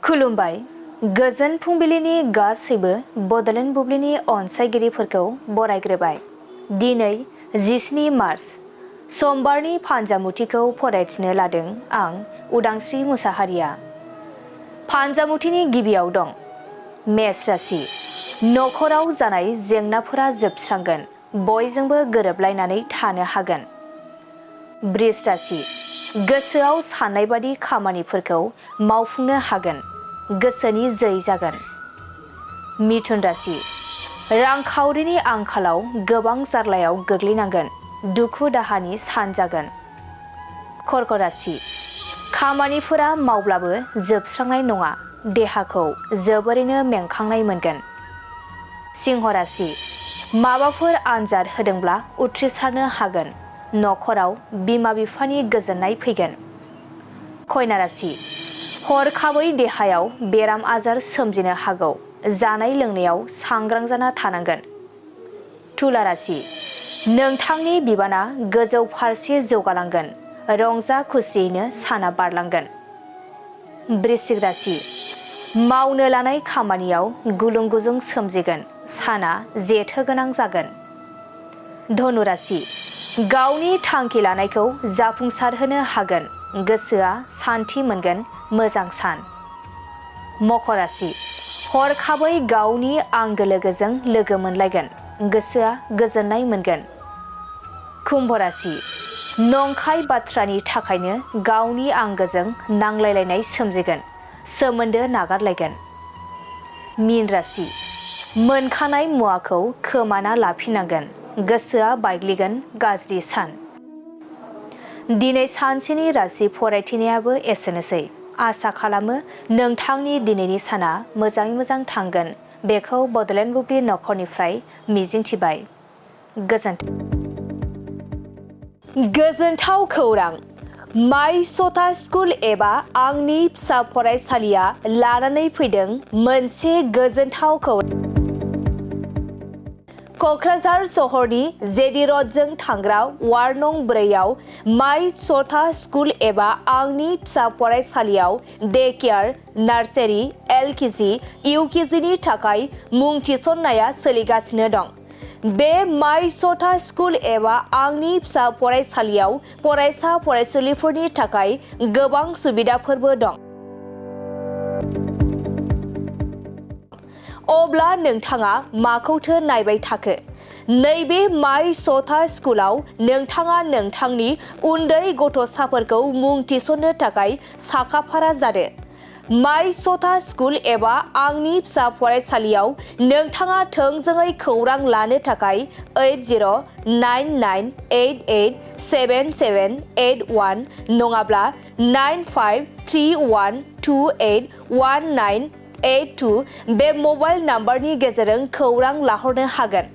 खुलुमबाय गोजोन फुंबिलिनि गासैबो बड'लेण्ड बुब्लिनि अनसायगिरिफोरखौ बरायग्रोबाय। दिनै 17 मार्च समबारनि फानजामुथिखौ फरायथिनो लादों आं उदांस्रि मुसाहारिया। फानजामुथिनि गिबियाव दं मेष राशि। नखराव जानाय जेंनाफोरा जोबस्रांगोन, बयजोंबो गोरोबलायनानै थानो हागोन। बृष राशि। गोसोआव साननाय बादि खामानिफोरखौ मावफुंनो हागोन, गोसोनि जै जागोन। मिथुन राशि। रांखावरिनि आंखालाव गोबां जार्लायाव गोग्लैनांगोन, दुखु दाहानि सान जागोन। कर्क राशि। खामानिफोरा मावब्लाबो जोबस्रांनाय नङा, देहाखौ जोबोरैनो मेंखांनाय मोनगोन। सिंह राशि। माबाफोर आनजाद होदोंब्ला उथ्रिसारनो हागोन, नखराव बिमा बिफानि गोजोननाय फैगोन। कन्या राशि। हरखाबै देहायाव बेराम आजार सोमजिनो हागौ, जानाय लोंनायाव सांग्रां जाना थानांगोन। तुला राशि। नोंथांनि बिबाना गोजौ फारसे जौगालांगोन, रंजा खुसियैनो साना बारलांगोन। वृश्चिक राशि। मावनो लानाय खामानियाव गुलुं गुजुं सोमजिगोन, साना जेथो गोनां जागोन। धनु राशि। गावनि थांखि लानायखौ जाफुंसारहोनो हागोन, गोसोआ सान्थि मोनगोन, मोजां सान। मकर राशि। हरखाबै गावनि आंगो लोगोजों लोगो मोनलायगोन, गोसोआ गोजोननाय मोनगोन। कुम्भ राशि। नंखाय बाथ्रानि थाखायनो गावनि आंगोजों नांलायलायनाय सोमजिगोन, सोमोन्दो नागारलायगोन। मीन राशि। मोनखानाय मुवाखौ खोमाना लाफिननांगोन, गोसोआ बायग्लिगोन, गाज्रि सान। दिनै सानसेनि राशि फरायथिनायाबो एसेनोसै। आसा खालामो नोंथांनि दिनैनि साना मोजाङै मोजां थांगोन, बेखौ बड'लेण्ड बुब्लि नखरनिफ्राय मिजिंथिबाय। गोजोन्थों। गोजोनथाव खौरां। माय सथा स्कुल एबा आंनि फिसा फरायसालिया लानानै फैदों मोनसे गोजोनथाव खौरां। क'क्राझार सहरनि जेडि र'डजों थांग्रा वार्ड नं 4 आव माय सथा स्कुल एबा आंनि फिसा फरायसालियाव डे केयार, नार्सारि, LKG, UKGनि थाखाय मुं थिसननाया सोलिगासिनो दं। बे माय सथा स्कुल एबा आंनि फिसा फरायसालियाव फरायसा फरायसुलिफोरनि थाखाय गोबां सुबिदाफोरबो दं। अब्ला नोंथाङा माखौथो नायबाय थाखो? नैबे माय सथा स्कुलाव नोंथाङा नोंथांनि उन्दै गथ'साफोरखौ मुं थिसननो थाखाय साखाफारा जादो। माय सथा स्कुल एबा आंनि फिसा फरायसालियाव नोंथाङा थोंजोङै खौरां लानो थाखाय 8099887781 नङाब्ला 9531281982 बे मबाइल नाम्बारनि गेजेरजों खौरां लाहरनो हागोन।